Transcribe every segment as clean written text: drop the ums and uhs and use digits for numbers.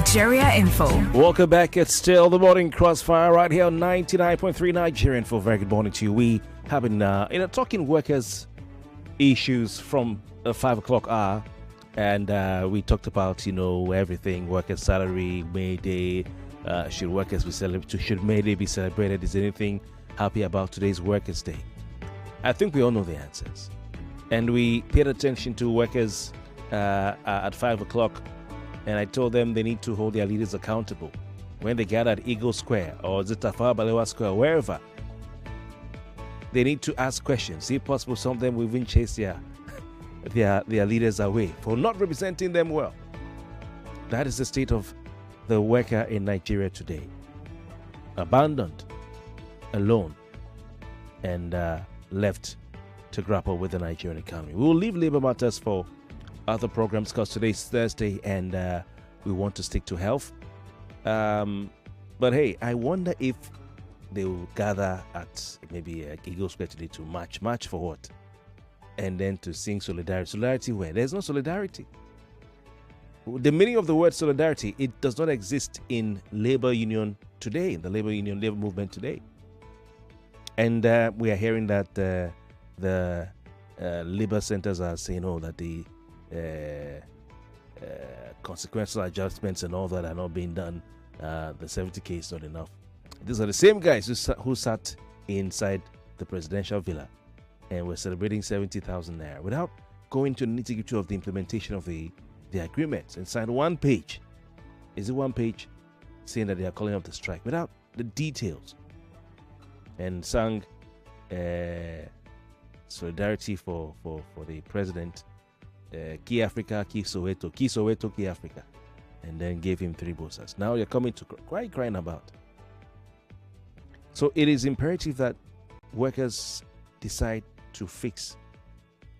Nigeria Info. Welcome back. It's still the morning crossfire right here on 99.3 Nigerian Info. Very good morning to you. We have been talking workers' issues from the 5 o'clock hour, and we talked about everything: workers' salary, May Day. Should workers be celebrated? Should May Day be celebrated? Is anything happy about today's Workers' Day? I think we all know the answers, and we paid attention to workers at 5 o'clock. And I told them they need to hold their leaders accountable when they gather at Eagle Square or Tafawa Balewa Square, wherever. They need to ask questions. If possible, some of them will even chase their leaders away for not representing them well. That is the state of the worker in Nigeria today. Abandoned, alone, and left to grapple with the Nigerian economy. We will leave labor matters for other programs because today's Thursday and we want to stick to health. But hey, I wonder if they will gather at maybe Eagle Square today to march for what? And then to sing solidarity. Solidarity where? There's no solidarity. The meaning of the word solidarity, it does not exist in labor union today, in the labor movement today. And we are hearing that the labor centers are saying, that the consequential adjustments and all that are not being done. The 70K is not enough. These are the same guys who sat inside the presidential villa and were celebrating 70,000 naira without going to the nitty-gritty of the implementation of the agreements and signed one page. Is it one page saying that they are calling off the strike without the details? And sang solidarity for the president. Key Africa, Key Soweto, Key Africa, and then gave him 3 bosses. Now you're coming to crying about. So it is imperative that workers decide to fix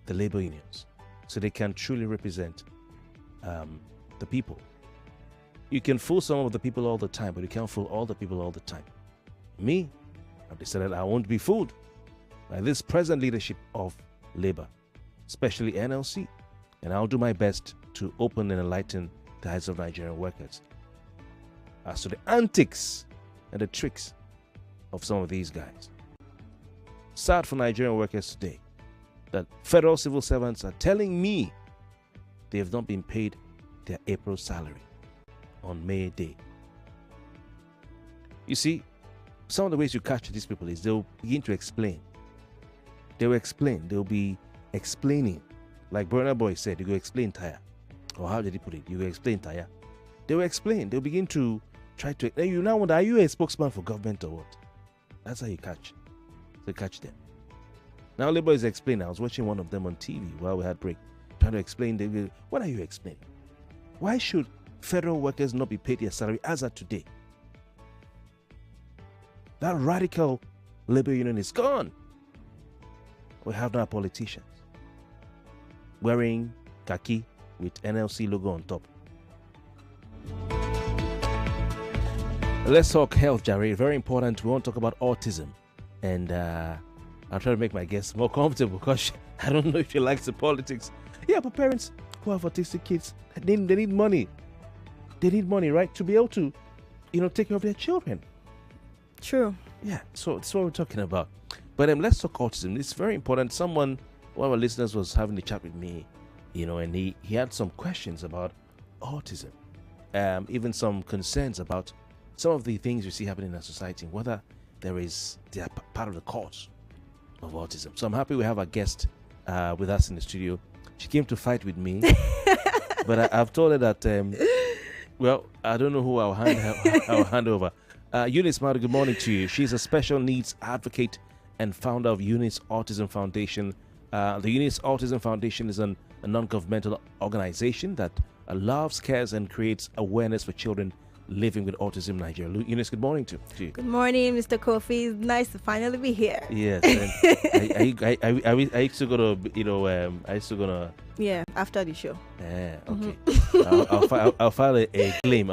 the labor unions so they can truly represent the people. You can fool some of the people all the time, but you can't fool all the people all the time. Me, I've decided I won't be fooled by this present leadership of labor, especially NLC. And I'll do my best to open and enlighten the eyes of Nigerian workers as to the antics and the tricks of some of these guys. Sad for Nigerian workers today that federal civil servants are telling me they have not been paid their April salary on May Day. You see, some of the ways you catch these people is they'll begin to explain. They'll be explaining. Like Burner Boy said, you go explain tire. Or how did he put it? You go explain tire. They will explain. They'll begin to try to. You now wonder, are you a spokesman for government or what? That's how you catch them. Now Labour is explaining. I was watching one of them on TV while we had break, trying to explain. What are you explaining? Why should federal workers not be paid their salary as of today? That radical labor union is gone. We have now politicians wearing khaki with NLC logo on top. Let's talk health, Jerry. Very important. We want to talk about autism. And I'll try to make my guests more comfortable because I don't know if she likes the politics. Yeah, but parents who have autistic kids, they need money. They need money, right? To be able to, take care of their children. True. Yeah, so that's what we're talking about. But let's talk autism. It's very important. One of our listeners was having a chat with me, and he had some questions about autism, even some concerns about some of the things we see happening in our society, whether they are part of the cause of autism. So I'm happy we have a guest with us in the studio. She came to fight with me, but I've told her that, I don't know who I'll hand over. Eunice, Madu, good morning to you. She's a special needs advocate and founder of Eunice Autism Foundation. The Eunice Autism Foundation is a non-governmental organization that loves, cares, and creates awareness for children living with autism in Nigeria. Eunice, good morning to you. Good morning, Mr. Kofi. It's nice to finally be here. Yes. I used to go to, Yeah, after the show. Yeah, okay. I'll file a claim.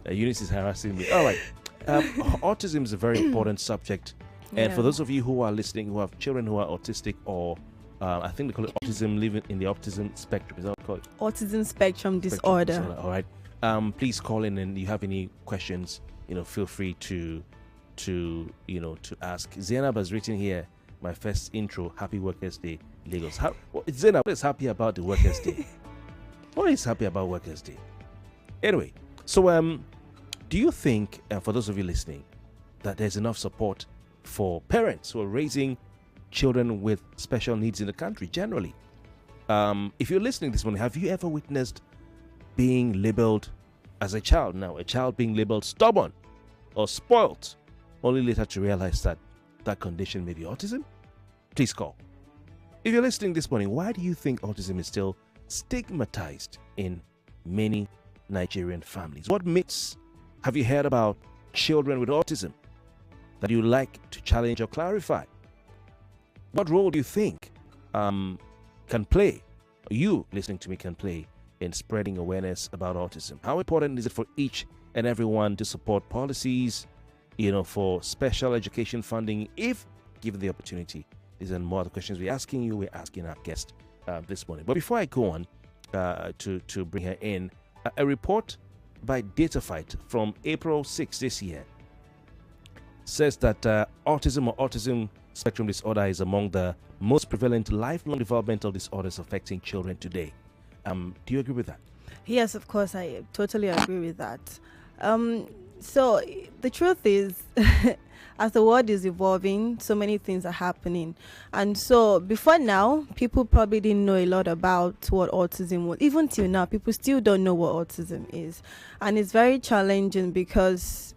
Eunice is harassing me. All right. Autism is a very important subject. And for those of you who are listening, who have children who are autistic, or I think they call it autism, living in the autism spectrum. Is that what it's called? Autism spectrum disorder. All right. Please call in, and you have any questions, feel free to ask. Zainab has written here, my first intro, Happy Workers' Day, Lagos. Zainab, what is happy about the Workers' Day? What is happy about Workers' Day? Anyway, so do you think, for those of you listening, that there's enough support for parents who are raising children with special needs in the country generally? If you're listening this morning, have you ever witnessed being labeled as a child? Now, a child being labeled stubborn or spoilt, only later to realize that that condition may be autism? Please call. If you're listening this morning, why do you think autism is still stigmatized in many Nigerian families? What myths have you heard about children with autism that you like to challenge or clarify? What role do you think you listening to me can play in spreading awareness about autism? How important is it for each and everyone to support policies, for special education funding, if given the opportunity? These are more of the questions we're asking our guest this morning. But before I go on to bring her in, a report by DataFight from April 6 this year says that autism or autism spectrum disorder is among the most prevalent lifelong developmental disorders affecting children today. Do you agree with that? Yes, of course, I totally agree with that. So the truth is, as the world is evolving, so many things are happening. And so before now, people probably didn't know a lot about what autism was. Even till now, people still don't know what autism is. And it's very challenging because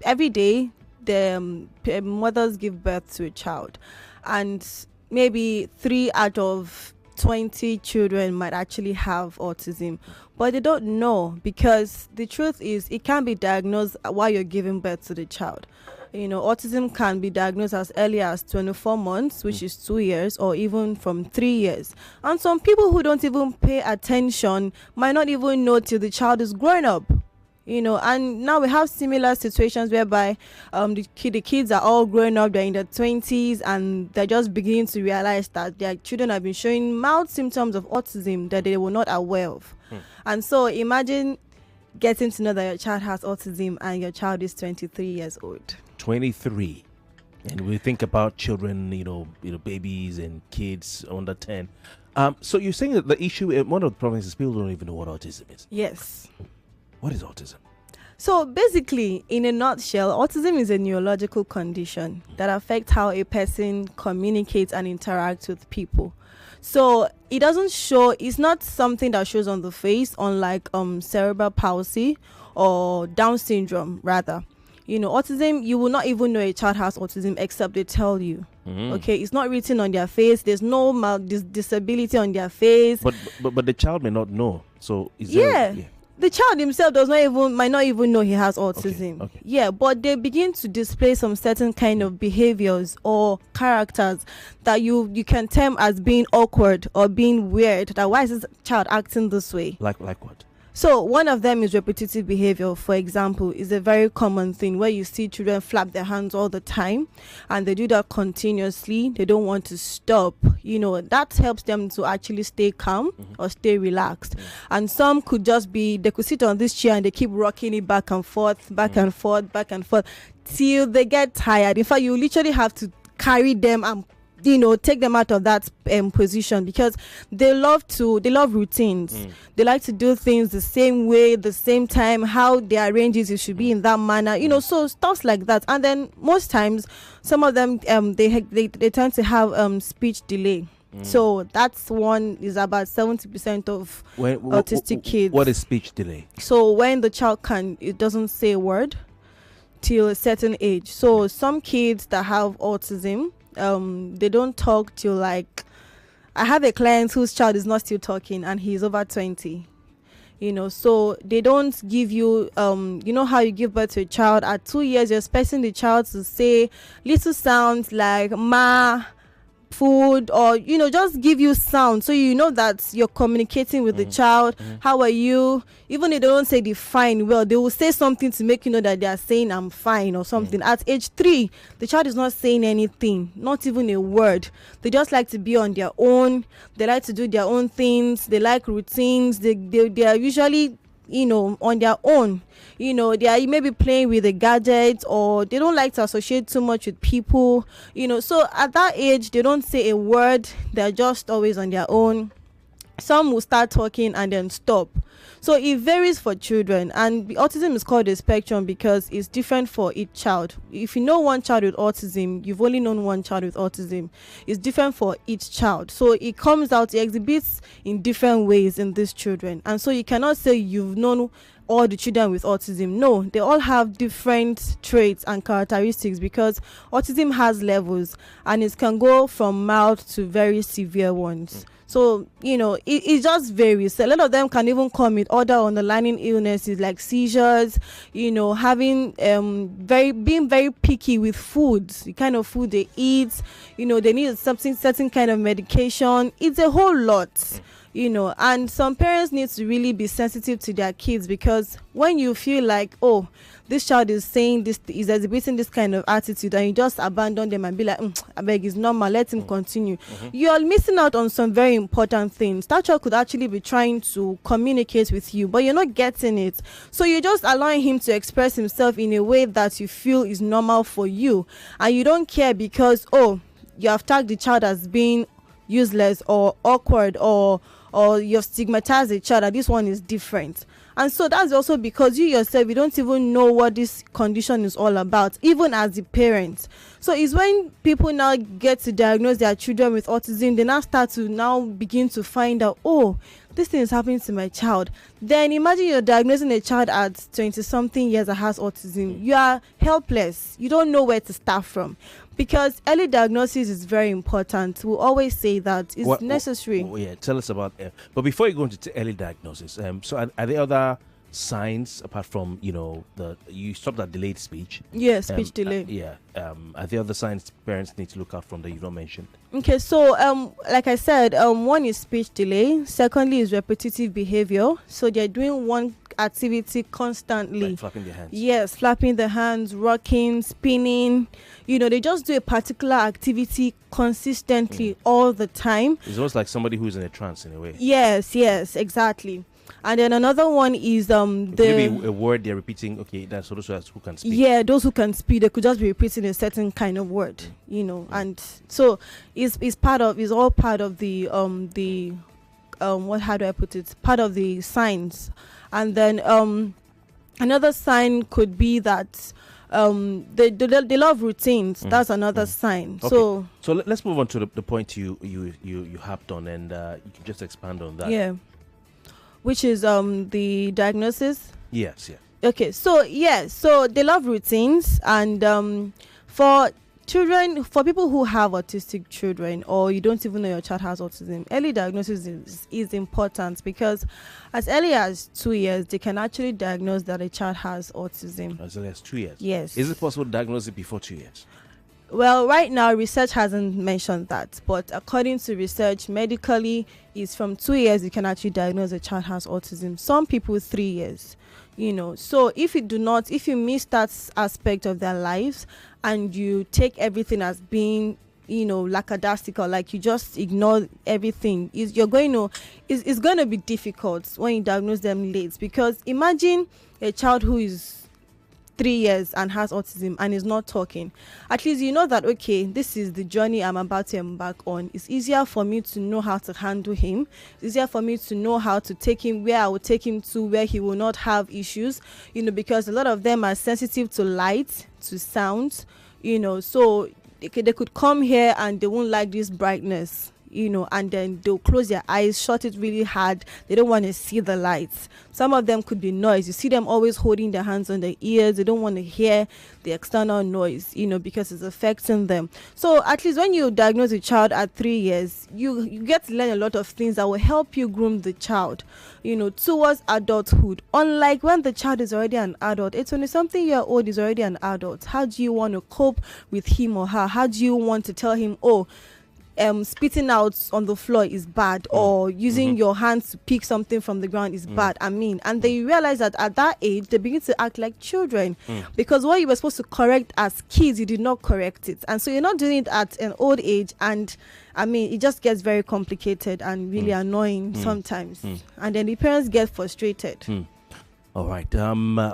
every day, the mothers give birth to a child. And maybe 3 out of 20 children might actually have autism, but they don't know, because the truth is it can be diagnosed while you're giving birth to the child. Autism can be diagnosed as early as 24 months, which is 2 years, or even from 3 years. And some people who don't even pay attention might not even know till the child is grown up. And now we have similar situations whereby the kids are all growing up, they're in their 20s, and they're just beginning to realize that their children have been showing mild symptoms of autism that they were not aware of. And so imagine getting to know that your child has autism and your child is 23 years old. 23. And we think about children, babies and kids under 10. So you're saying that the issue, one of the problems is people don't even know what autism is. Yes. What is autism? So basically, in a nutshell, autism is a neurological condition that affects how a person communicates and interacts with people. So it doesn't show, it's not something that shows on the face, unlike cerebral palsy or Down syndrome, rather. Autism, you will not even know a child has autism except they tell you. Okay, it's not written on their face. There's no disability on their face. But the child may not know. So is there? Yeah. The child himself might not even know he has autism. Okay. Yeah, but they begin to display some certain kind of behaviors or characters that you can term as being awkward or being weird. That why is this child acting this way? Like what? So one of them is repetitive behavior. For example, is a very common thing where you see children flap their hands all the time, and they do that continuously. They don't want to stop. That helps them to actually stay calm or stay relaxed. And some could just be, they could sit on this chair and they keep rocking it back and forth, back and forth, back and forth till they get tired. In fact, you literally have to carry them and take them out of that position, because they love routines. They like to do things the same way, the same time, how they arrange it should be in that manner, so stuff like that. And then most times, some of them they tend to have speech delay. So that's one is about 70% of autistic kids. What is speech delay? So when the child it doesn't say a word till a certain age. So some kids that have autism, they don't talk till I have a client whose child is not still talking and he's over 20. So they don't give you, how you give birth to a child at 2 years, you're expecting the child to say little sounds like ma, food, or just give you sound so that you're communicating with the child. How are you? Even if they don't say the fine well, they will say something to make you know that they are saying I'm fine or something. At age 3, the child is not saying anything, not even a word. They just like to be on their own. They like to do their own things. They like routines. They are usually on their own. They are maybe playing with a gadget, or they don't like to associate too much with people. So at that age, they don't say a word. They're just always on their own. Some will start talking and then stop. So it varies for children, and autism is called a spectrum because it's different for each child. If you know one child with autism, you've only known one child with autism. It's different for each child. So it exhibits in different ways in these children. And so you cannot say you've known all the children with autism. No, they all have different traits and characteristics, because autism has levels, and it can go from mild to very severe ones. So, it just varies. A lot of them can even come with other underlying illnesses like seizures, having being very picky with foods, the kind of food they eat, they need certain kind of medication. It's a whole lot. And some parents need to really be sensitive to their kids, because when you feel like, oh, this child is saying this, is exhibiting this kind of attitude, and you just abandon them and be like, I beg, it's normal, let him continue. You're missing out on some very important things. That child could actually be trying to communicate with you, but you're not getting it. So you're just allowing him to express himself in a way that you feel is normal for you, and you don't care because, oh, you have tagged the child as being useless or awkward, or you've stigmatized the child that this one is different. And so that's also because you yourself, you don't even know what this condition is all about, even as the parents. So it's when people now get to diagnose their children with autism, they now start to now begin to find out, oh, this thing is happening to my child. Then imagine you're diagnosing a child at 20-something years that has autism. You are helpless. You don't know where to start from. Because early diagnosis is very important. We always say that it's necessary. Yeah, tell us about but before you go into early diagnosis, so are there other signs apart from you stopped at delayed speech? Yeah, speech delay. Are there other signs parents need to look out from that you've not mentioned? Okay, so like I said, one is speech delay. Secondly is repetitive behavior. So they're doing one activity constantly, like flapping their hands. Yes, flapping the hands, rocking, spinning. They just do a particular activity consistently all the time. It's almost like somebody who's in a trance in a way. Yes, exactly. And then another one is maybe a word they're repeating. Okay, that's also who can speak. Yeah, those who can speak, they could just be repeating a certain kind of word, and so it's all part of the how do I put it? Part of the signs. And then another sign could be that they love routines. That's another sign. Okay. So let's move on to the point you harped on, and you can just expand on that. Yeah, which is the diagnosis. Yes. Okay, so they love routines, and for people who have autistic children, or you don't even know your child has autism, early diagnosis is important, because as early as 2 years, they can actually diagnose that a child has autism. As early as 2 years? Yes. Is it possible to diagnose it before 2 years? Well, right now, research hasn't mentioned that, but according to research, medically, it's from 2 years you can actually diagnose a child has autism. Some people 3 years. So if you miss that aspect of their lives, and you take everything as being, lackadaisical, like you just ignore everything, it's going to be difficult when you diagnose them late. Because imagine a child who is 3 years and has autism and is not talking. At least you know that, okay, this is the journey I'm about to embark on. It's easier for me to know how to handle him. It's easier for me to know how to take him where I will take him to, where he will not have issues, because a lot of them are sensitive to light, to sound, so they could come here and they won't like this brightness, and then they'll close their eyes, shut it really hard. They don't want to see the lights. Some of them could be noise. You see them always holding their hands on their ears. They don't want to hear the external noise, because it's affecting them. So at least when you diagnose a child at 3 years, you get to learn a lot of things that will help you groom the child, towards adulthood. Unlike when the child is already an adult, a 20-something-year-old is already an adult. How do you want to cope with him or her? How do you want to tell him, oh, spitting out on the floor is bad, or using your hands to pick something from the ground is bad? And then you realize that at that age they begin to act like children, because what you were supposed to correct as kids, you did not correct it, and so you're not doing it at an old age, and it just gets very complicated and really annoying sometimes, and then the parents get frustrated. All right.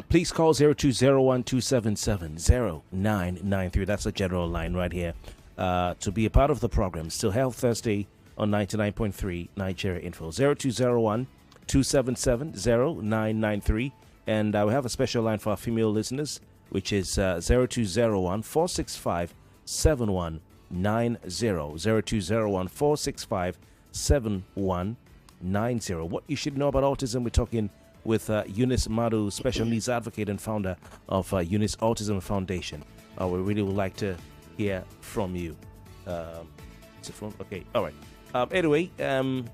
Please call 0201-277-0993. That's a general line right here to be a part of the program. Still Health Thursday on 99.3 Nigeria Info. 0201-277-0993. And we have a special line for our female listeners, which is 0201-465-7190. 0201-465-7190. What you should know about autism, we're talking with Eunice Madu, special needs advocate and founder of Eunice Autism Foundation. We really would like to hear from you. Is it from? Okay, all right. Anyway, and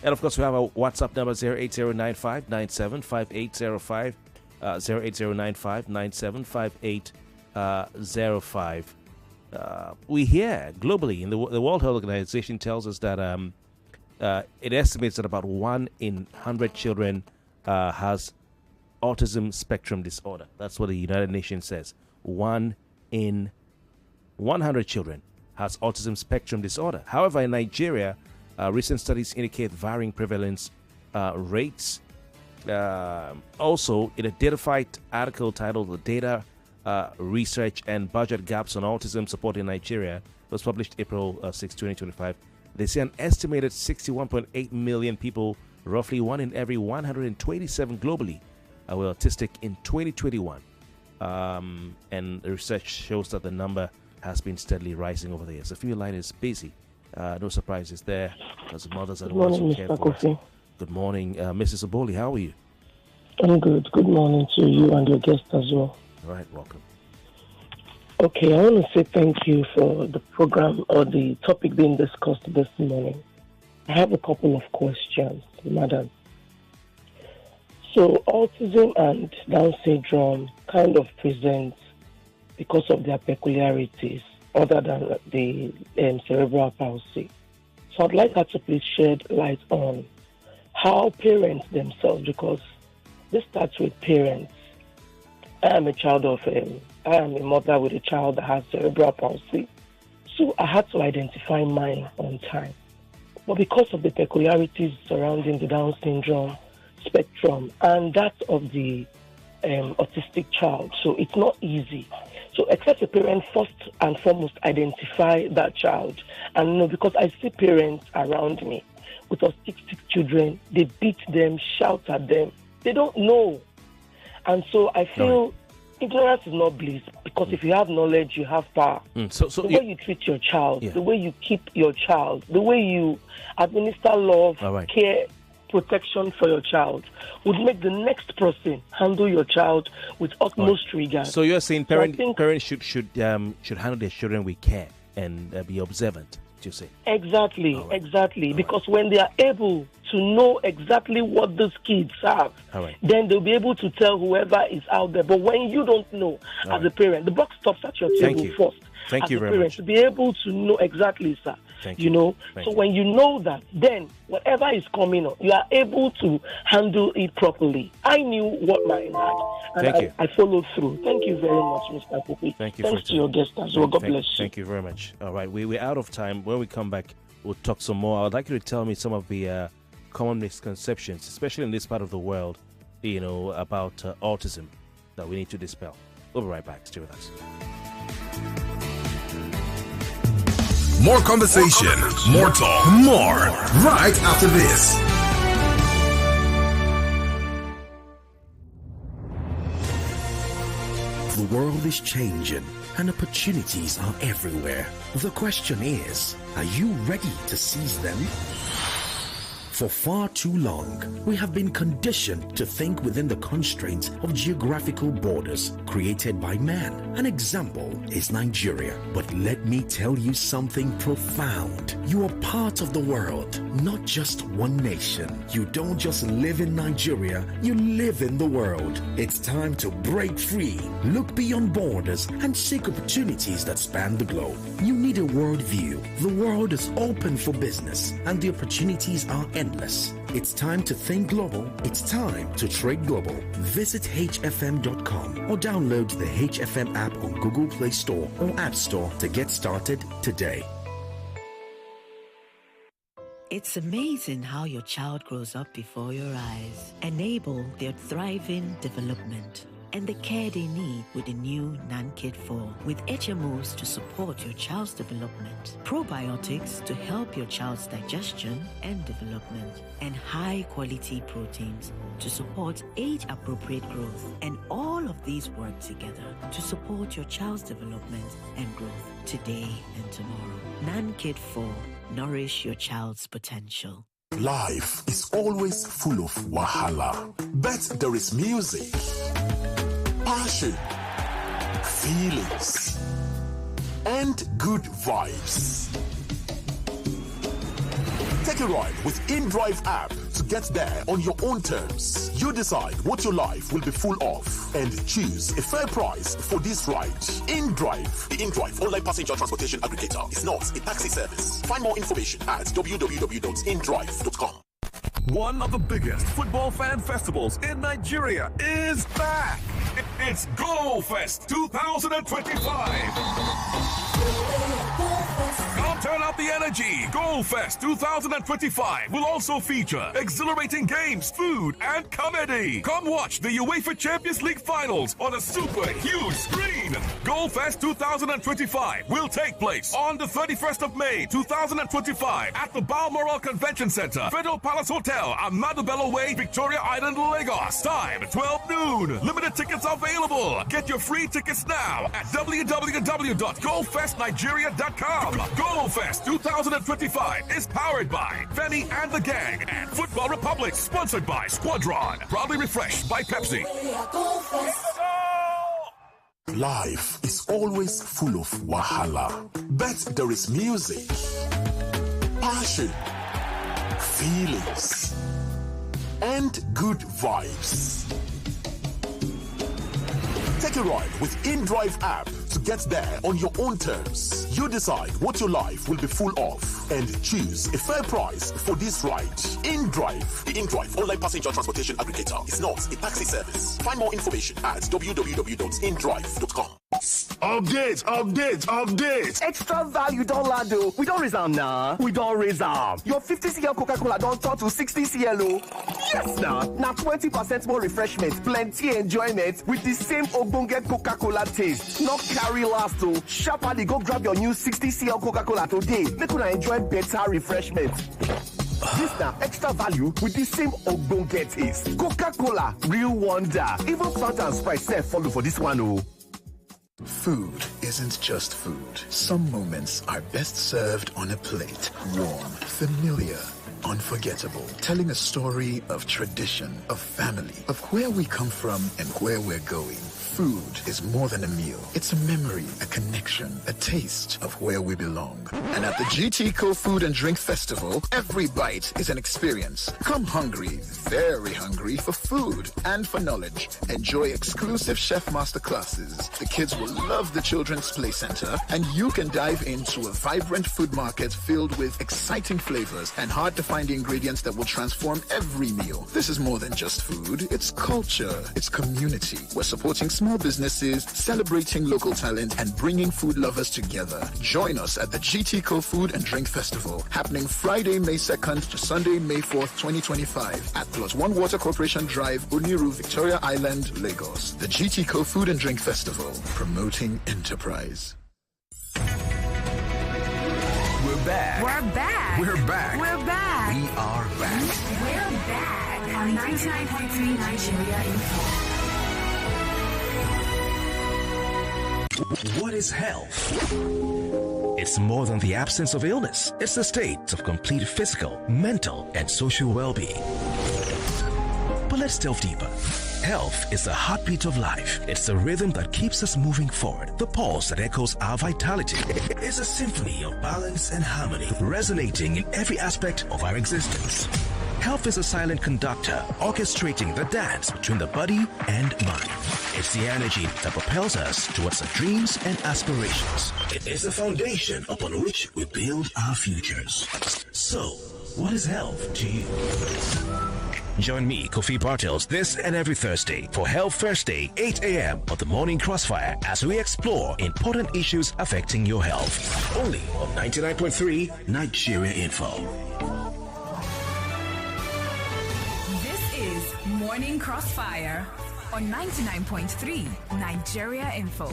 of course we have our WhatsApp number 08095975805, 08095975805. We hear globally in the World Health Organization tells us that it estimates that about 1 in 100 children has autism spectrum disorder. That's what the United Nations says. 1 in 100 children has autism spectrum disorder. However, in Nigeria, recent studies indicate varying prevalence rates. Also, an identified article titled "The Data, Research and Budget Gaps on Autism Support in Nigeria" was published April 6, 2025. They say an estimated 61.8 million people, roughly 1 in every 127 globally, were autistic in 2021. And the research shows that the number has been steadily rising over the years. The female line is busy. No surprises there, because mothers are the ones who care for us. Good morning, Mrs. Oboli. How are you? I'm good. Good morning to you and your guest as well. All right, welcome. Okay, I want to say thank you for the program or the topic being discussed this morning. I have a couple of questions, madam. So, autism and Down syndrome kind of present because of their peculiarities other than the cerebral palsy. So, I'd like her to please shed light on how parents themselves, because this starts with parents. I am a mother with a child that has cerebral palsy. So I had to identify mine on time. But because of the peculiarities surrounding the Down syndrome spectrum and that of the autistic child, so it's not easy. So except a parent first and foremost identify that child. And because I see parents around me with autistic children, they beat them, shout at them. They don't know. And so I feel ignorance is not bliss, because if you have knowledge, you have power. So the way you treat your child, the way you keep your child, the way you administer love, care, protection for your child would make the next person handle your child with utmost regard. So you're saying parents should handle their children with care and be observant, you say? Exactly. Because when they are able to know exactly what those kids have, then they'll be able to tell whoever is out there. But when you don't know, as a parent, the buck stops at your table first. Thank you very much. To be able to know exactly, sir. So when you know that, then whatever is coming up, you are able to handle it properly. I knew what mine had, and I followed through. Thank you very much, Mr. Kofi. Thank you. Thanks to your guest as well. God bless you. Thank you very much. All right, we're out of time. When we come back, we'll talk some more. I'd like you to tell me some of the common misconceptions, especially in this part of the world, about autism that we need to dispel. We'll be right back. Stay with us. More conversation, more talk, more right after this. The world is changing and opportunities are everywhere. The question is, are you ready to seize them? For far too long, we have been conditioned to think within the constraints of geographical borders created by man. An example is Nigeria. But let me tell you something profound. You are part of the world, not just one nation. You don't just live in Nigeria, you live in the world. It's time to break free, look beyond borders, and seek opportunities that span the globe. You need a worldview. The world is open for business, and the opportunities are endless. It's time to think global. It's time to trade global. Visit hfm.com or download the HFM app on Google Play Store or App Store to get started today. It's amazing how your child grows up before your eyes. Enable their thriving development and the care they need with the new NanKid 4 with HMOs to support your child's development, probiotics to help your child's digestion and development, and high-quality proteins to support age-appropriate growth. And all of these work together to support your child's development and growth today and tomorrow. NanKid 4. Nourish your child's potential. Life is always full of wahala, but there is music, passion, feelings, and good vibes. Take a ride with InDrive app to get there on your own terms. You decide what your life will be full of and choose a fair price for this ride. InDrive, the InDrive online passenger transportation aggregator, is not a taxi service. Find more information at www.indrive.com. One of the biggest football fan festivals in Nigeria is back. It's Go Fest 2025. Come turn up the energy. Go Fest 2025 will also feature exhilarating games, food, and comedy. Come watch the UEFA Champions League finals on a super huge screen. Go Fest 2025 will take place on the 31st of May 2025 at the Balmoral Convention Center, Federal Palace Hotel, Madu Way, Victoria Island, Lagos. Time 12 noon. Limited tickets available. Get your free tickets now at www.gofestnigeria.com. Go Fest 2025 is powered by Femi and the Gang and Football Republic, sponsored by Squadron, proudly refreshed by Pepsi. Life is always full of wahala, but there is music, passion, feelings, and good vibes. Take a ride with InDrive app to get there on your own terms. You decide what your life will be full of and choose a fair price for this ride. InDrive, the InDrive online passenger transportation aggregator, is not a taxi service. Find more information at www.indrive.com. Update! Extra value don't land though. We don't reserve now. We don't reserve. Your 50cl Coca-Cola don't turn to 60cl. Yes now. Now 20% more refreshment, plenty enjoyment with the same Ogbonge Coca-Cola taste. Not carry last though. Sharply go grab your new 60cl Coca-Cola today. Make you enjoy better refreshment. This now extra value with the same Ogbonge taste. Coca-Cola, real wonder. Even Fanta and Sprite self follow for this one oh. Food isn't just food. Some moments are best served on a plate. Warm, familiar, unforgettable. Telling a story of tradition, of family, of where we come from and where we're going. Food is more than a meal. It's a memory, a connection, a taste of where we belong. And at the GT Food and Drink Festival, every bite is an experience. Come hungry, very hungry for food and for knowledge. Enjoy exclusive chef master classes. The kids will love the Children's Play Center, and you can dive into a vibrant food market filled with exciting flavors and hard-to-find ingredients that will transform every meal. This is more than just food. It's culture. It's community. We're supporting small businesses, celebrating local talent, and bringing food lovers together. Join us at the GT Food and Drink Festival, happening Friday, May 2nd to Sunday, May 4th, 2025 at Plus One Water Corporation Drive, Uniru, Victoria Island, Lagos. The GT Food and Drink Festival, promoting enterprise. We're back. We're back. We're back. We're back. We are back. We're back on 99.3 Nigeria Info. What is health? It's more than the absence of illness. It's the state of complete physical, mental, and social well-being. But let's delve deeper. Health is the heartbeat of life. It's the rhythm that keeps us moving forward. The pulse that echoes our vitality. It's a symphony of balance and harmony, resonating in every aspect of our existence. Health is a silent conductor, orchestrating the dance between the body and mind. It's the energy that propels us towards our dreams and aspirations. It is the foundation upon which we build our futures. So, what is health to you? Join me, Kofi Bartels, this and every Thursday for Health Thursday, 8 a.m. on the Morning Crossfire as we explore important issues affecting your health. Only on 99.3 Nigeria Info. Morning Crossfire on 99.3 Nigeria Info.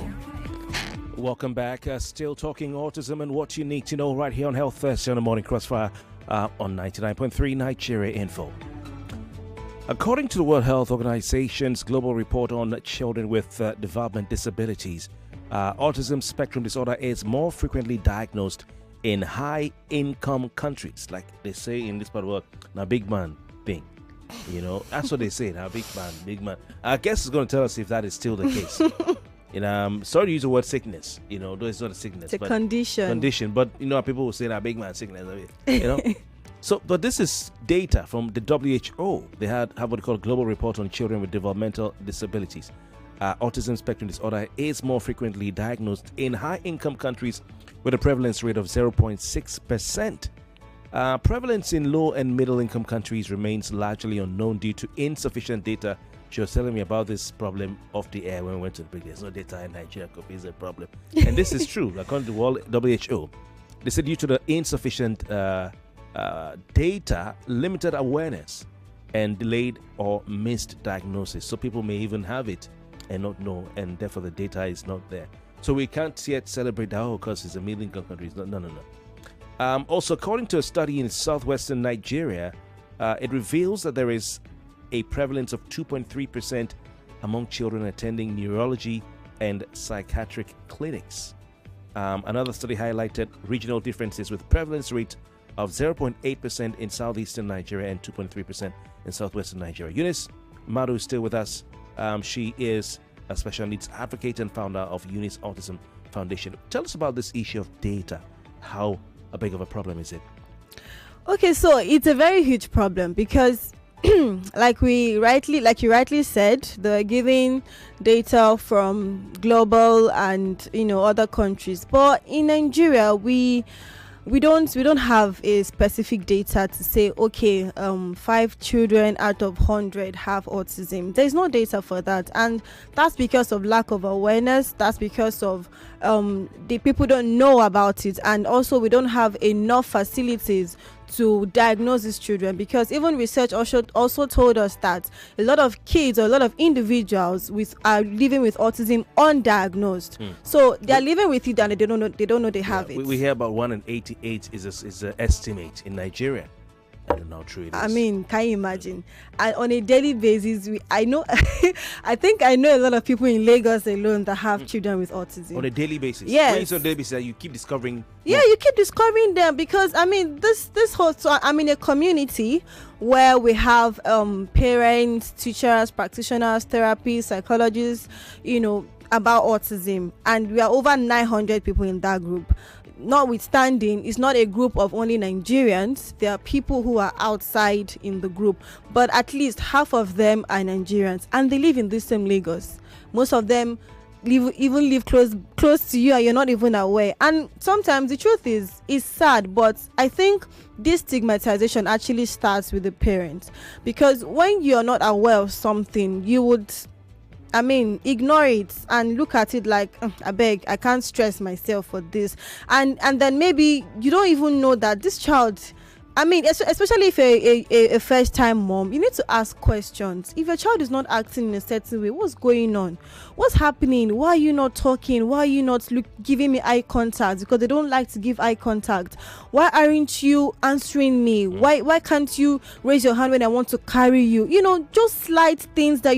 Welcome back. Still talking autism and what you need to know right here on Health Thursday on the Morning Crossfire on 99.3 Nigeria Info. According to the World Health Organization's global report on children with development disabilities, autism spectrum disorder is more frequently diagnosed in high-income countries. Like they say in this part of the world, now big man thing. You know, that's what they say now, big man. I guess it's going to tell us if that is still the case. Sorry to use the word sickness. You know, though it's not a sickness. It's a condition. But, you know, people will say that big man sickness. You know? So, but this is data from the WHO. They have what they call a global report on children with developmental disabilities. Autism spectrum disorder is more frequently diagnosed in high-income countries with a prevalence rate of 0.6%. Prevalence in low and middle-income countries remains largely unknown due to insufficient data. She was telling me about this problem off the air when we went to the break. There's no data in Nigeria. Kofi is a problem. And this is true. According to the WHO, they said due to the insufficient data, limited awareness, and delayed or missed diagnosis. So people may even have it and not know, and therefore the data is not there. So we can't yet celebrate that, because it's a middle-income country. No. Also, according to a study in southwestern Nigeria, it reveals that there is a prevalence of 2.3% among children attending neurology and psychiatric clinics. Another study highlighted regional differences with prevalence rate of 0.8% in southeastern Nigeria and 2.3% in southwestern Nigeria. Eunice, Madu is still with us. She is a special needs advocate and founder of Eunice Autism Foundation. Tell us about this issue of data. How big of a problem is it? Okay, so it's a very huge problem because like you rightly said, they're giving data from global and other countries, but in Nigeria we don't have a specific data to say, okay, 5 children out of 100 have autism. There's no data for that, and that's because of lack of awareness. That's because of the people don't know about it, and also we don't have enough facilities to diagnose these children, because even research also told us that a lot of kids or a lot of individuals are living with autism undiagnosed. So they are living with it and they don't know they have it. We hear about 1 in 88 is an estimate in Nigeria. I don't know how true it is. I mean, can you imagine? And on a daily basis, I think I know a lot of people in Lagos alone that have children with autism. On a daily basis? Yes. When you say on a daily basis, you keep discovering... Yeah, you keep discovering them, because, I mean, this whole... So I'm in a community where we have parents, teachers, practitioners, therapists, psychologists, about autism. And we are over 900 people in that group. Notwithstanding, it's not a group of only Nigerians. There are people who are outside in the group, but at least half of them are Nigerians, and they live in this same Lagos. Most of them live close to you, and you're not even aware. And sometimes the truth is sad, but I think this stigmatization actually starts with the parents, because when you're not aware of something, you would ignore it and look at it like, I beg, I can't stress myself for this. And then maybe you don't even know that this child, especially if a first-time mom, you need to ask questions. If your child is not acting in a certain way, what's going on? What's happening? Why are you not talking? Why are you not giving me eye contact? Because they don't like to give eye contact. Why aren't you answering me? Why can't you raise your hand when I want to carry you? Just slight things that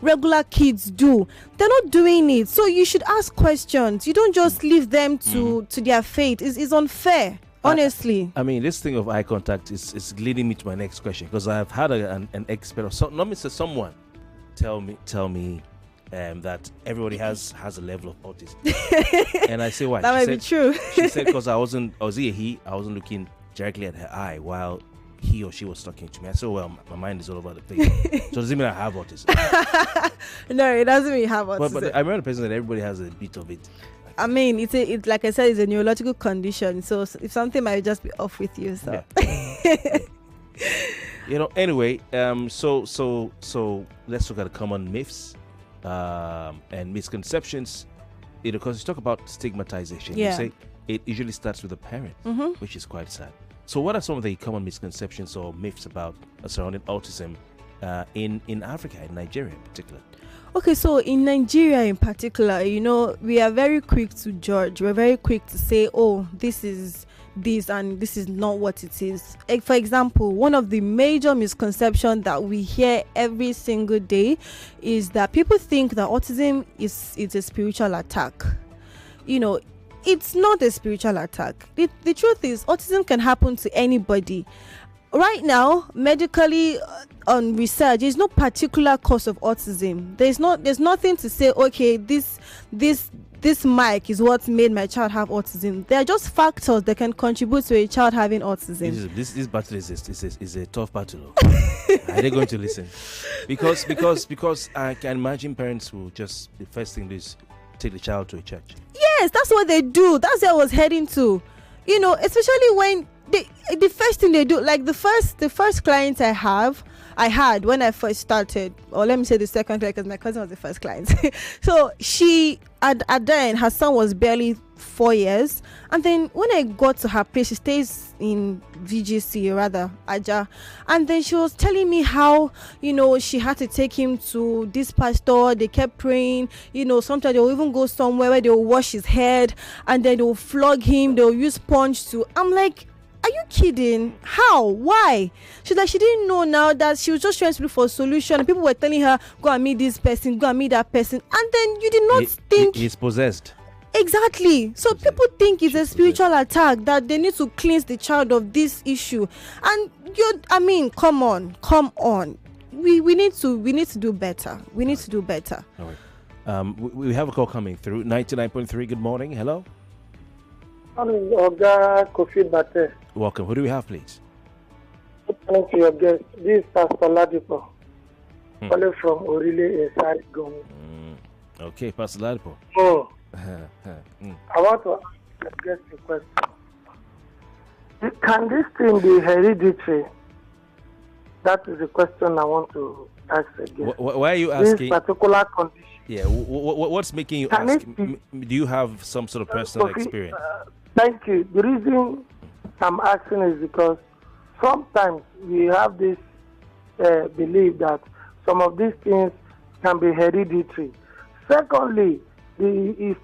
regular kids do. They're not doing it. So you should ask questions. You don't just leave them to their fate. It's unfair. Honestly, this thing of eye contact is leading me to my next question, because I've had an expert, or someone tell me that everybody has a level of autism, and I say why? That might be true. She said because I wasn't looking directly at her eye while he or she was talking to me. I said, well, my mind is all over the place. So does it mean I have autism? No, it doesn't mean you have autism. But I remember the person that everybody has a bit of it. It's like I said, it's a neurological condition. So if something might just be off with you. So yeah. Anyway, so let's look at the common myths and misconceptions. Because you talk about stigmatization, you say it usually starts with the parent, which is quite sad. So what are some of the common misconceptions or myths about surrounding autism in Africa, in Nigeria in particular? Okay, so in Nigeria in particular, we are very quick to judge. We're very quick to say, oh, this is this and this is not what it is. Like, for example, one of the major misconceptions that we hear every single day is that people think that autism is a spiritual attack. It's not a spiritual attack. The truth is, autism can happen to anybody. Right now, medically, on research, there's no particular cause of autism. There's nothing to say, okay, this mic is what made my child have autism. There are just factors that can contribute to a child having autism. This battle is a tough battle. Are they going to listen? Because I can imagine parents will just, the first thing is take the child to a church. Yes, that's what they do. That's where I was heading to. Especially when the first thing they do, like the first client I had when I first started, or let me say the second client, because my cousin was the first client. So she at then her son was barely 4 years, and then when I got to her place, she stays in VGC, or rather Aja, and then she was telling me how she had to take him to this pastor. They kept praying. Sometimes they'll even go somewhere where they'll wash his head, and then they'll flog him. They'll use sponge to. I'm like, are you kidding? How? Why? She's like, she didn't know now that she was just trying to look for a solution. People were telling her, go and meet this person, go and meet that person. And then you did not think... He's possessed. Exactly. So people think it's a spiritual attack, that they need to cleanse the child of this issue. And come on. We need to do better. We need to do better. All right. We have a call coming through. 99.3, good morning. Hello. Morning, Oga Kofi Bartels. Welcome. Who do we have, please? Good morning to your guest. This is Pastor Ladipo, calling from Orile inside Gomi. Okay, Pastor Ladipo. I want to ask the guest a question. Can this thing be hereditary? That is the question I want to ask again. Why are you asking? This particular condition. Yeah, what's making you ask? Do you have some sort of personal experience? Thank you. The reason I'm asking is because sometimes we have this belief that some of these things can be hereditary. Secondly, the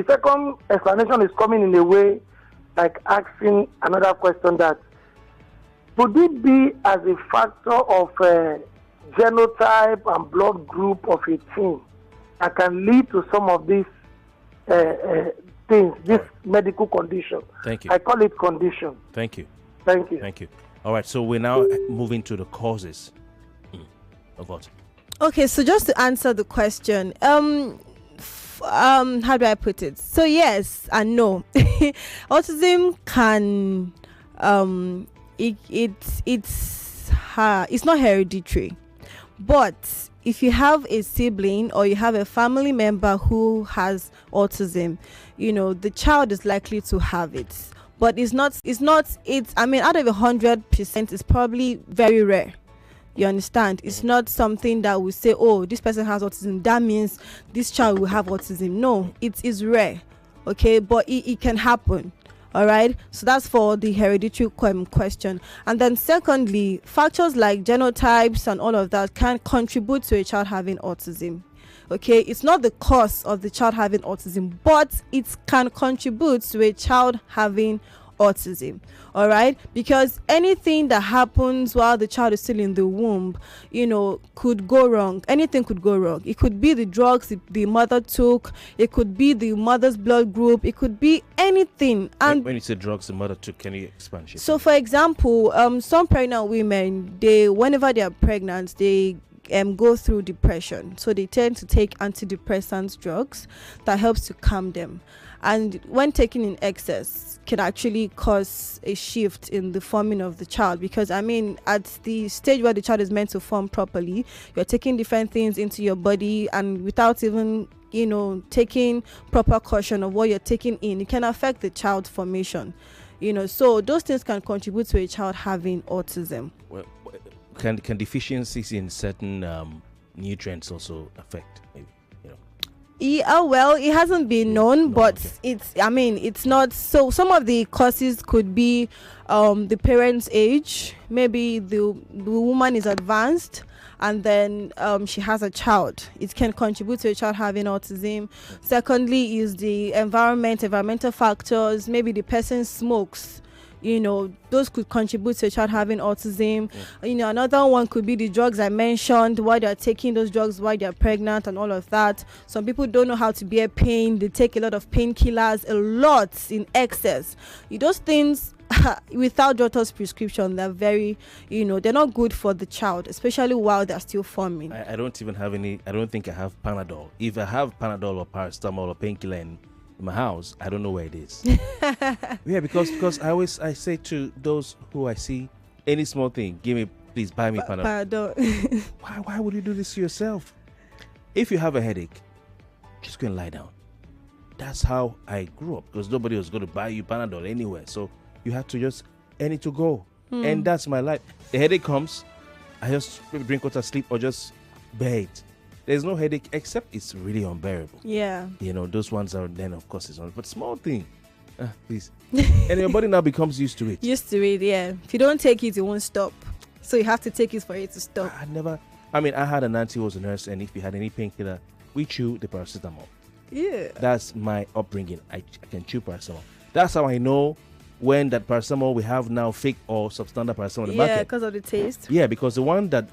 second explanation is coming in a way like asking another question, that would it be as a factor of genotype and blood group of a teen that can lead to some of these things, this medical condition? Thank you. I call it condition. Thank you. Thank you. Thank you. All right, so we're now moving to the causes of autism. Okay, so just to answer the question, how do I put it? So yes and no. Autism can it's not hereditary, but if you have a sibling or you have a family member who has autism, the child is likely to have it. But out of 100%, it's probably very rare. You understand? It's not something that we say, oh, this person has autism, that means this child will have autism. No, it is rare. Okay, but it can happen. All right, so that's for the hereditary question. And then secondly, factors like genotypes and all of that can contribute to a child having autism. Okay, it's not the cause of the child having autism, but it can contribute to a child having autism. All right, because anything that happens while the child is still in the womb, could go wrong. Anything could go wrong. It could be the drugs the mother took, it could be the mother's blood group, it could be anything. And when you say drugs the mother took, can you expand? So for example, some pregnant women, whenever they are pregnant, they go through depression, so they tend to take antidepressant drugs that helps to calm them, and when taken in excess can actually cause a shift in the forming of the child, because at the stage where the child is meant to form properly, you're taking different things into your body, and without even taking proper caution of what you're taking in, it can affect the child's formation. So those things can contribute to a child having autism. Well, can deficiencies in certain nutrients also affect, maybe? Yeah, well, it hasn't been known, but it's not. So some of the causes could be the parent's age. Maybe the woman is advanced and then she has a child, it can contribute to a child having autism. Secondly is the environmental factors. Maybe the person smokes, those could contribute to a child having autism. Another one could be the drugs I mentioned, why they're taking those drugs while they're pregnant and all of that. Some people don't know how to bear pain. They take a lot of painkillers, a lot in excess. Those things without doctor's prescription, they're very, they're not good for the child, especially while they're still forming. I don't even have any. I don't think I have Panadol. If I have Panadol or paracetamol or painkiller in my house, I don't know where it is. Yeah, because I say to those who I see, any small thing, please buy me Panadol. Why would you do this to yourself? If you have a headache, just go and lie down. That's how I grew up, because nobody was going to buy you Panadol anywhere. So you have to I need to go. And that's my life. The headache comes, I just drink water, sleep, or just bear it. There's no headache except it's really unbearable. Yeah. Those ones are then, of course, it's on. But small thing, please. And your body now becomes used to it. Used to it, yeah. If you don't take it, it won't stop. So you have to take it for it to stop. I had an auntie who was a nurse, and if you had any painkiller, we chew the paracetamol. Yeah. That's my upbringing. I can chew paracetamol. That's how I know when that paracetamol we have now, fake or substandard paracetamol in the market. Yeah, because of the taste. Yeah, because the one that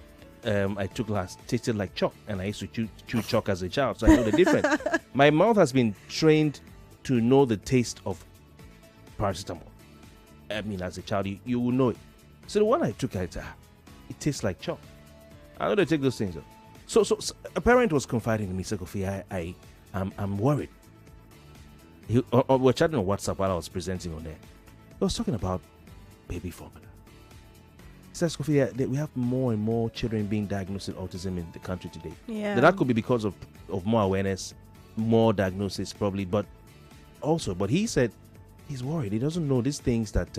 I took last tasted like chalk, and I used to chew chalk as a child, so I know the difference. My mouth has been trained to know the taste of paracetamol. As a child, you will know it. So the one I took, it tastes like chalk. I know they take those things. So a parent was confiding in me, said, Kofi, I'm worried. We were chatting on WhatsApp while I was presenting on there. He was talking about baby formula. He says, Kofi, we have more and more children being diagnosed with autism in the country today. Yeah. Now, that could be because of more awareness, more diagnosis probably, but he said he's worried. He doesn't know these things that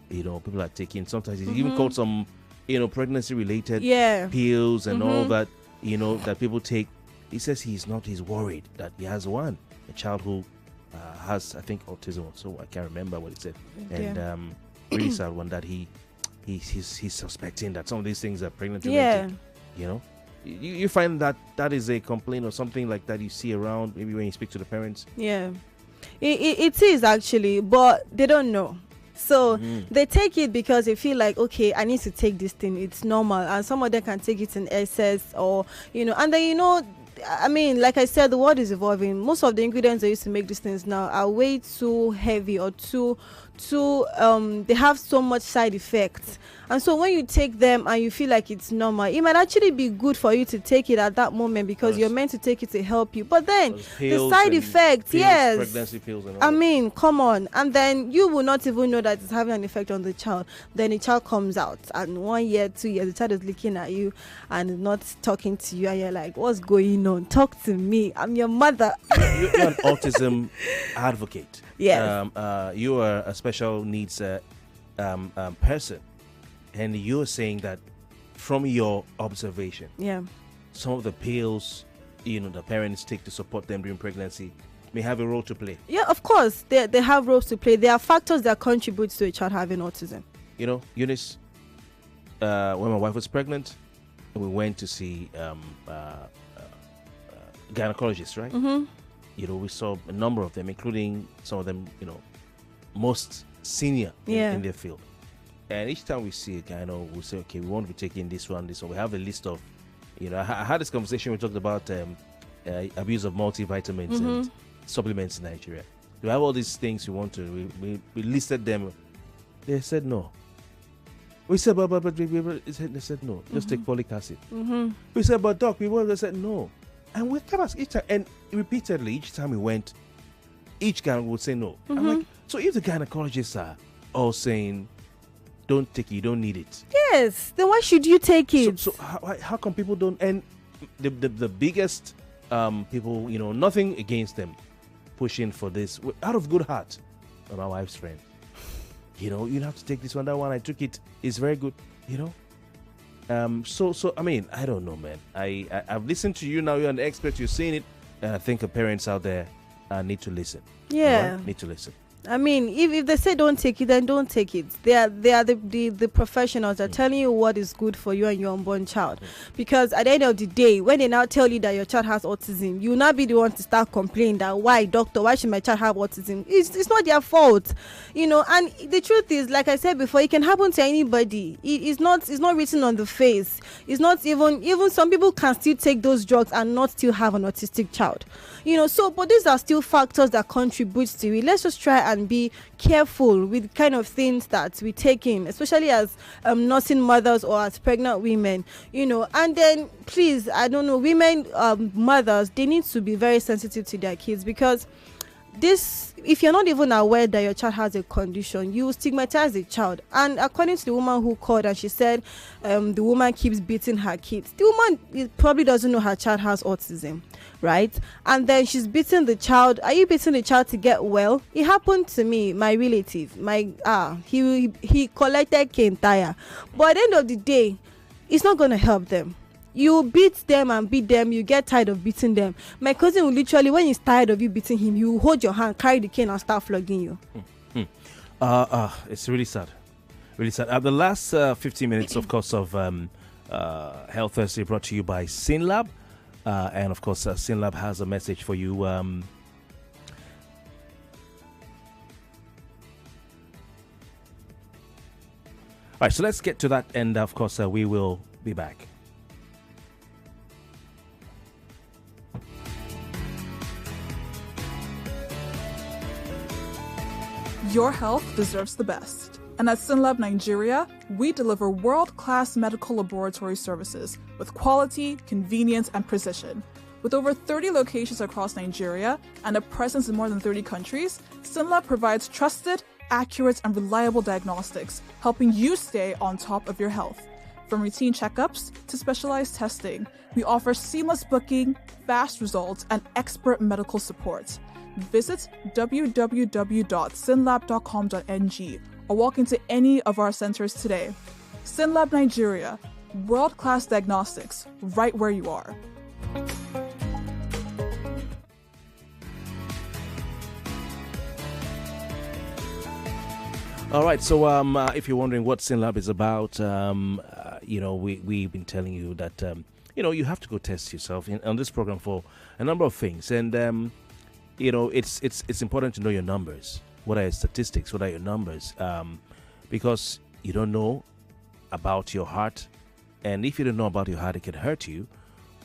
people are taking. Sometimes he's even called some pregnancy-related pills and all that that people take. He says he's worried that he has a child who has, I think, autism. So I can't remember what he said, and really sad one that he's suspecting that some of these things are pregnant related. You find that is a complaint or something like that you see around, maybe when you speak to the parents. Yeah, it is actually, but they don't know. So they take it because they feel like, okay, I need to take this thing, it's normal. And some of them can take it in excess, or and then like I said, the world is evolving. Most of the ingredients they used to make these things now are way too heavy or too they have so much side effects. And so when you take them and you feel like it's normal, it might actually be good for you to take it at that moment because you're meant to take it to help you. But then the side effects, pregnancy pills and all come on. And then you will not even know that it's having an effect on the child. Then the child comes out, and 1 year, 2 years, the child is looking at you and not talking to you, and you're like, what's going on? Talk to me. I'm your mother. You're an autism advocate. Yes. You are a special needs person, and you're saying that from your observation, some of the pills the parents take to support them during pregnancy may have a role to play. Yeah, of course, they have roles to play. There are factors that contribute to a child having autism. Eunice, when my wife was pregnant, we went to see gynecologists, right? We saw a number of them, including some of them, most senior in their field. And each time we see a gyno, we'll say, okay, we want to be taking this one. We have a list of, I had this conversation, we talked about abuse of multivitamins and supplements in Nigeria. We have all these things we want to, we listed them. They said no. We said, but they said no, just take folic acid. We said, but doc, they said no. And we kept asking each time, and repeatedly, each time we went, each guy would say no. I'm like, so if the gynecologists are all saying, don't take it, you don't need it. Yes, then why should you take it? So how come people don't? And the biggest people, nothing against them pushing for this, out of good heart. My wife's friend, you have to take this one, that one. I took it. It's very good, So I mean, I don't know, man. I've listened to you now. You're an expert. You're seeing it, and I think the parents out there need to listen. Yeah, need to listen. I mean, if they say don't take it, then don't take it. They are the professionals that are telling you what is good for you and your unborn child. Because at the end of the day, when they now tell you that your child has autism, you will not be the one to start complaining that why should my child have autism? It's not their fault, you know. And the truth is, like I said before, it can happen to anybody. It's not written on the face. It's not even some people can still take those drugs and not still have an autistic child, you know. So, but these are still factors that contribute to it. Let's just try and be careful with kind of things that we take in, especially as nursing mothers or as pregnant women, you know. And then please, I don't know, women, mothers, they need to be very sensitive to their kids, because if you're not even aware that your child has a condition, you stigmatize the child. And according to the woman who called, and she said the woman keeps beating her kids, the woman probably doesn't know her child has autism, right? And then she's beating the child. Are you beating the child to get well? It happened to me, my relative, he collected cane tire, but at the end of the day, it's not going to help them. You beat them and beat them, you get tired of beating them. My cousin will literally, when he's tired of you beating him, he will hold your hand, carry the cane and start flogging you. It's really sad. Really sad. The last 15 minutes, of course, of Health Thursday brought to you by SynLab. And, of course, SynLab has a message for you. All right, so let's get to that. And, of course, we will be back. Your health deserves the best. And at SynLab Nigeria, we deliver world-class medical laboratory services with quality, convenience, and precision. With over 30 locations across Nigeria and a presence in more than 30 countries, SynLab provides trusted, accurate, and reliable diagnostics, helping you stay on top of your health. From routine checkups to specialized testing, we offer seamless booking, fast results, and expert medical support. Visit www.synlab.com.ng or walk into any of our centers today. SynLab Nigeria, world-class diagnostics, right where you are. All right, so if you're wondering what SynLab is about, we've been telling you that, you have to go test yourself on this program for a number of things. And, it's important to know your numbers. What are your statistics? What are your numbers? Because you don't know about your heart. And if you don't know about your heart, it can hurt you.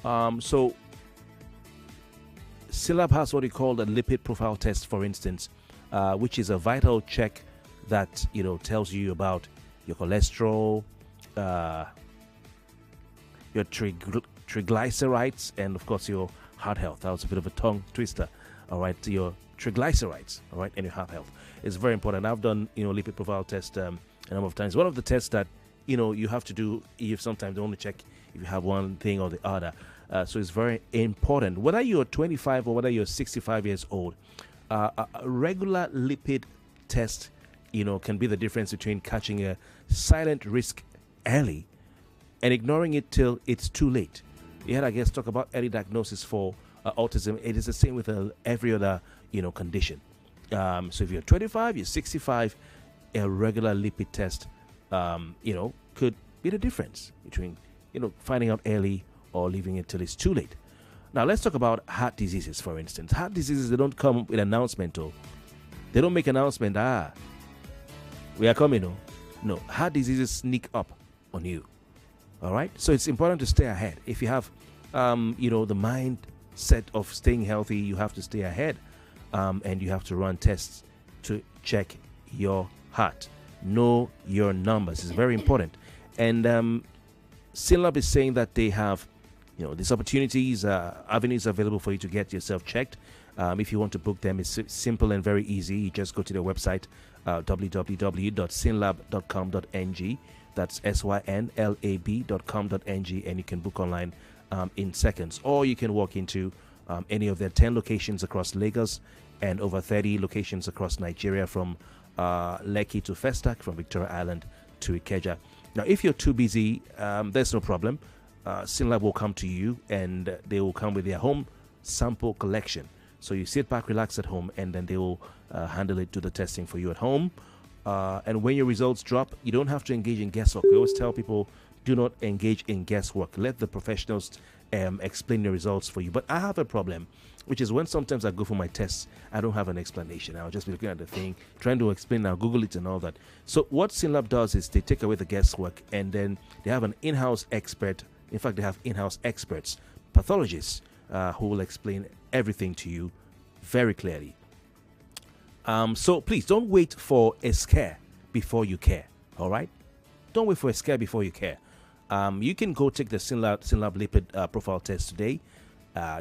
So SynLab has what we call a lipid profile test, for instance, which is a vital check that, tells you about your cholesterol, your triglycerides, and, of course, your heart health. That was a bit of a tongue twister. All right, your triglycerides, all right, and your heart health. It's very important. I've done, lipid profile test a number of times. One of the tests that, you have to do, if sometimes they only check if you have one thing or the other. So it's very important. Whether you're 25 or whether you're 65 years old, a regular lipid test, can be the difference between catching a silent risk early and ignoring it till it's too late. You had, I guess, talk about early diagnosis for autism. It is the same with every other, condition. So if you're 25, you're 65, a regular lipid test, could be the difference between, finding out early or leaving it till it's too late. Now, let's talk about heart diseases, for instance. Heart diseases, they don't come with announcement, they don't make announcement, we are coming, No, heart diseases sneak up on you. All right? So it's important to stay ahead. If you have, the mindset of staying healthy, you have to stay ahead. And you have to run tests to check your heart. Know your numbers. It's very important. And SynLab is saying that they have, these opportunities, avenues available for you to get yourself checked. If you want to book them, it's simple and very easy. You just go to their website, www.synlab.com.ng. That's synlab.com.ng, and you can book online in seconds. Or you can walk into any of their 10 locations across Lagos and over 30 locations across Nigeria, from Lekki to Festac, from Victoria Island to Ikeja. Now, if you're too busy, there's no problem. SynLab will come to you, and they will come with their home sample collection So you sit back, relax at home, and then they will handle it, do the testing for you at home. And when your results drop, you don't have to engage in guesswork. We always tell people, do not engage in guesswork. Let the professionals explain the results for you. But I have a problem, which is when sometimes I go for my tests, I don't have an explanation. I'll just be looking at the thing, trying to explain, I'll Google it and all that. So what SynLab does is they take away the guesswork, and then they have an in-house expert. In fact, they have in-house experts, pathologists, who will explain everything to you very clearly. So please don't wait for a scare before you care. All right? Don't wait for a scare before you care. You can go take the SynLab lipid profile test today.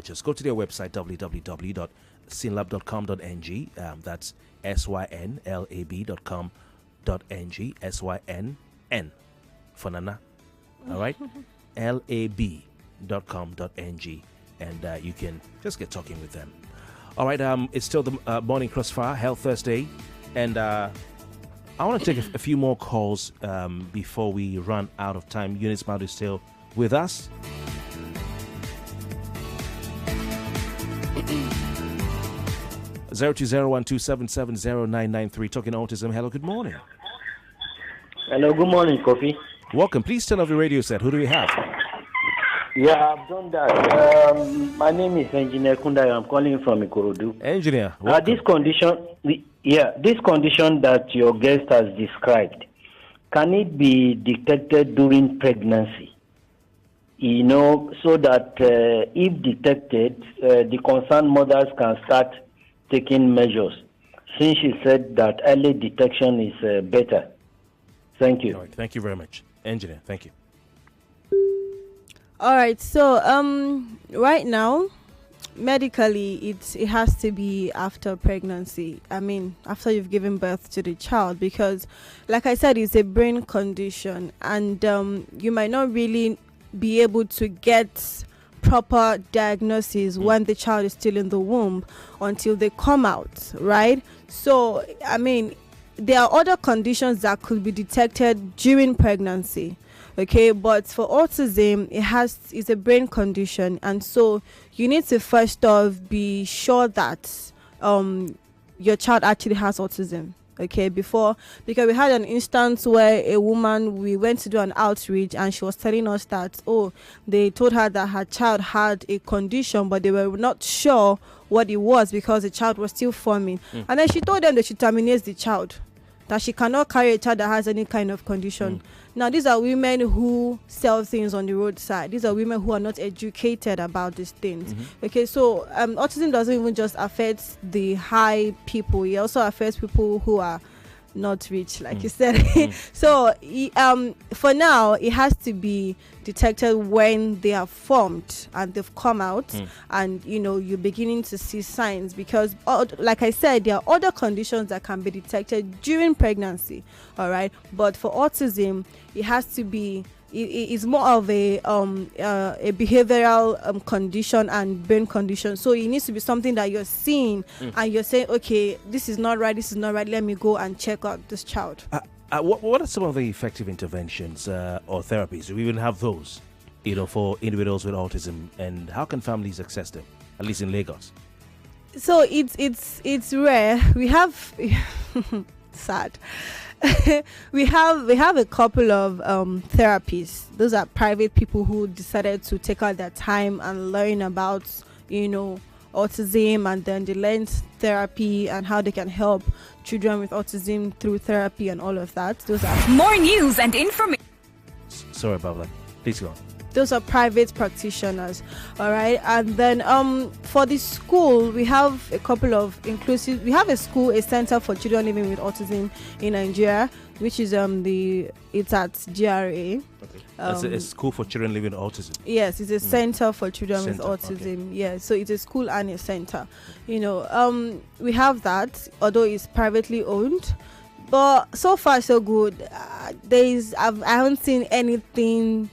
Just go to their website, www.synlab.com.ng. That's synlab.com.ng. SYNN for Nana. All right? lab.com.ng. And you can just get talking with them. All right, it's still the Morning Crossfire, Health Thursday. And I want to take a few more calls before we run out of time. Eunice, Madu is still with us. Zero 20127709993. Talking autism. Hello, good morning. Hello, good morning, Kofi. Welcome. Please turn off your radio set. Who do we have? Yeah, I've done that. My name is Engineer Kundai. I'm calling from Ikorodu. Engineer, this condition that your guest has described, can it be detected during pregnancy? You know, so that if detected, the concerned mothers can start taking measures. Since she said that early detection is better. Thank you. All right, thank you very much. Engineer, thank you. All right, so right now, medically, it has to be after pregnancy. I mean, after you've given birth to the child, because, like I said, it's a brain condition, and you might not really be able to get proper diagnosis when the child is still in the womb until they come out, right? So, I mean, there are other conditions that could be detected during pregnancy. Okay, but for autism, it's a brain condition, and so you need to first off be sure that your child actually has autism. Okay, because we had an instance where a woman, we went to do an outreach, and she was telling us that they told her that her child had a condition, but they were not sure what it was because the child was still forming, and then she told them that she terminates the child, that she cannot carry a child that has any kind of condition. Now, these are women who sell things on the roadside. These are women who are not educated about these things. Okay, so autism doesn't even just affect the high people. It also affects people who are not rich, like you said. So for now, it has to be detected when they are formed and they've come out, and you're beginning to see signs, because like I said, there are other conditions that can be detected during pregnancy. All right, but for autism, it has to be it's more of a behavioral condition and brain condition. So it needs to be something that you're seeing and you're saying, okay, this is not right, let me go and check out this child. What are some of the effective interventions or therapies? Do we even have those, for individuals with autism, and how can families access them, at least in Lagos? So it's rare. We have sad. we have a couple of therapies. Those are private people who decided to take out their time and learn about autism, and then they learn therapy and how they can help children with autism through therapy and all of that. Those are more news and information. Sorry about that. Please go on. Those are private practitioners. All right, and then for the school, we have a couple of inclusive. We have a center for children living with autism in Nigeria, which is it's at GRA. Okay. That's a school for children living with autism. Yes, it's a center for children with autism. Okay. Yeah, so it's a school and a center. We have that, although it's privately owned. But so far so good. I haven't seen anything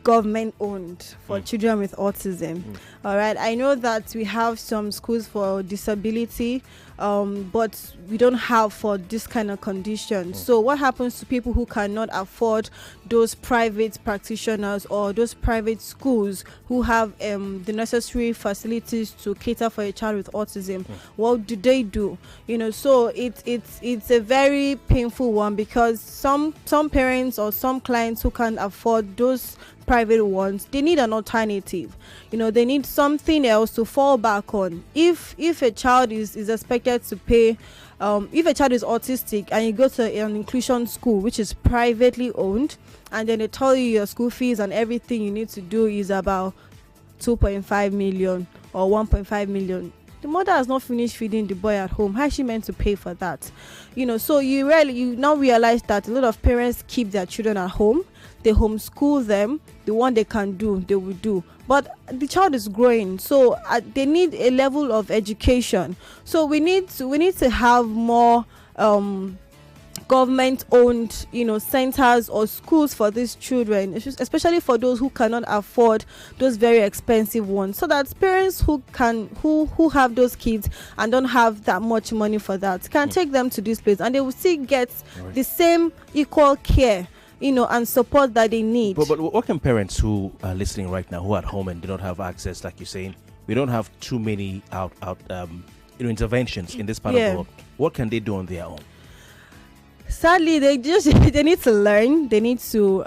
government owned for children with autism. All right, I know that we have some schools for disability, but we don't have for this kind of condition. So what happens to people who cannot afford those private practitioners or those private schools who have the necessary facilities to cater for a child with autism? What do? So it's a very painful one, because some parents or some clients who can't afford those private ones, they need an alternative. They need something else to fall back on. If a child is expected to pay, if a child is autistic and you go to an inclusion school which is privately owned, and then they tell you your school fees and everything you need to do is about 2.5 million or 1.5 million, the mother has not finished feeding the boy at home. How is she meant to pay for that? So you now realize that a lot of parents keep their children at home. They homeschool them. The one they can do, they will do. But the child is growing, so they need a level of education. So we need to have more government-owned, centers or schools for these children, especially for those who cannot afford those very expensive ones, so that parents who have those kids and don't have that much money for that can take them to this place, and they will still get the same equal care, and support that they need. But what can parents who are listening right now, who are at home and do not have access, like you're saying, we don't have too many interventions in this part of the world. What can they do on their own? Sadly, they need to learn. They need to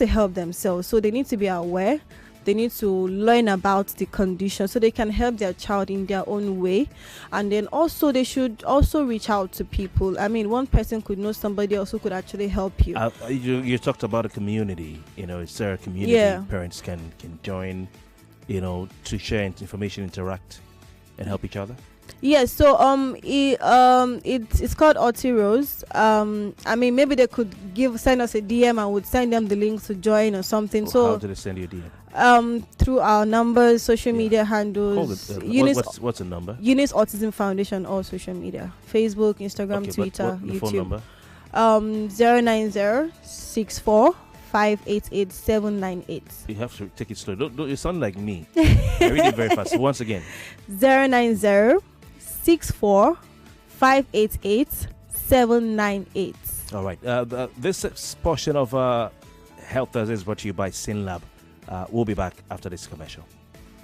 help themselves. So they need to be aware. They need to learn about the condition so they can help their child in their own way. And then also they should also reach out to people. I mean, one person could know somebody else who could actually help you. You talked about a community. Is there a community parents can join, to share information, interact, and help each other? Yes, so it's called Rose. I mean, maybe they could send us a DM and would send them the links to join or something. So how do they send you a DM? Through our numbers, social media handles. What's the number? Eunice Autism Foundation, all social media: Facebook, Instagram, Twitter, the YouTube. Phone number? 09064 588-798. You have to take it slow. Don't you sound like me. I read it very fast. Once again. 09064 588-798. All right. This portion of Health Thursday is brought to you by SynLab. We'll be back after this commercial.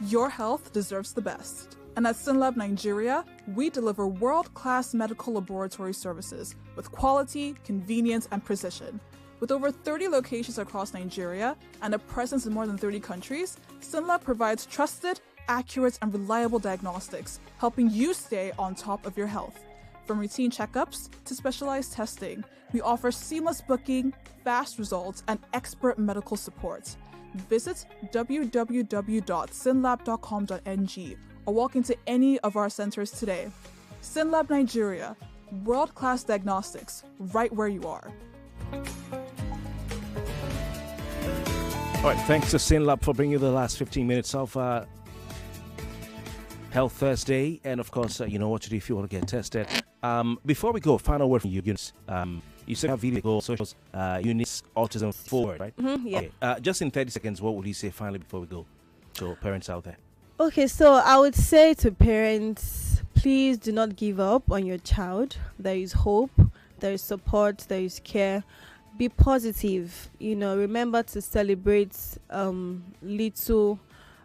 Your health deserves the best. And at SynLab Nigeria, we deliver world-class medical laboratory services with quality, convenience, and precision. With over 30 locations across Nigeria and a presence in more than 30 countries, SynLab provides trusted, accurate, and reliable diagnostics, helping you stay on top of your health. From routine checkups to specialized testing, we offer seamless booking, fast results, and expert medical support. Visit www.synlab.com.ng or walk into any of our centers today. SynLab Nigeria, world-class diagnostics, right where you are. All right, thanks to SynLab for bringing you the last 15 minutes of Health Thursday. And of course, you know what to do if you want to get tested. Before we go, final word from you, Eunice. You said have video go socials, Eunice Autism forward, right? Mm-hmm, yeah. Okay. Just in 30 seconds, what would you say finally before we go to parents out there? Okay, so I would say to parents, please do not give up on your child. There is hope, there is support, there is care. Be positive. Remember to celebrate little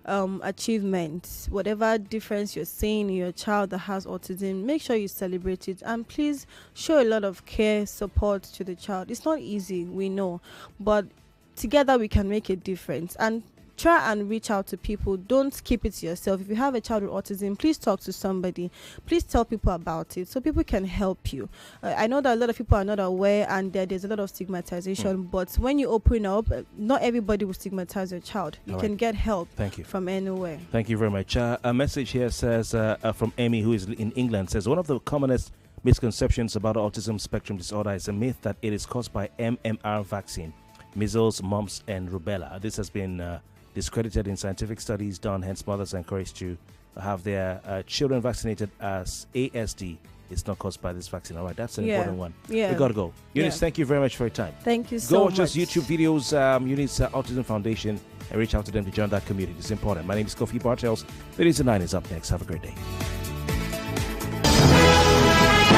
achievements. Whatever difference you're seeing in your child that has autism, make sure you celebrate it, and please show a lot of care, support to the child. It's not easy, we know, but together we can make a difference. And try and reach out to people. Don't keep it to yourself. If you have a child with autism, please talk to somebody. Please tell people about it so people can help you. I know that a lot of people are not aware, and there's a lot of stigmatization, but when you open up, not everybody will stigmatize your child. You can get help from anywhere. Thank you very much. A message here says from Amy, who is in England, says one of the commonest misconceptions about autism spectrum disorder is a myth that it is caused by MMR vaccine, measles, mumps, and rubella. This has been discredited in scientific studies done, hence mothers are encouraged to have their children vaccinated as ASD it's not caused by this vaccine. All right, that's an Yeah. important one. Yeah. We got to go. Eunice, Yeah. thank you very much for your time. Thank you so Go much. watch those YouTube videos, Eunice Autism Foundation, and reach out to them to join that community. It's important. My name is Kofi Bartels. 30s and 90s up next. Have a great day.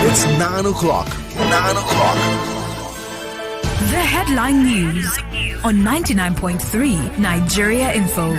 It's 9 o'clock. 9 o'clock. The headline news on 99.3 Nigeria Info.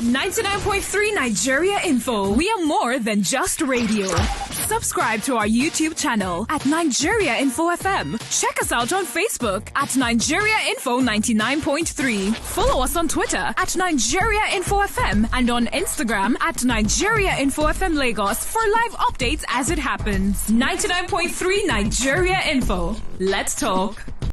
99.3 Nigeria Info. We are more than just radio. Subscribe to our YouTube channel at Nigeria Info FM. Check us out on Facebook at Nigeria Info 99.3. Follow us on Twitter at Nigeria Info FM and on Instagram at Nigeria Info FM Lagos for live updates as it happens. 99.3 Nigeria Info. Let's talk.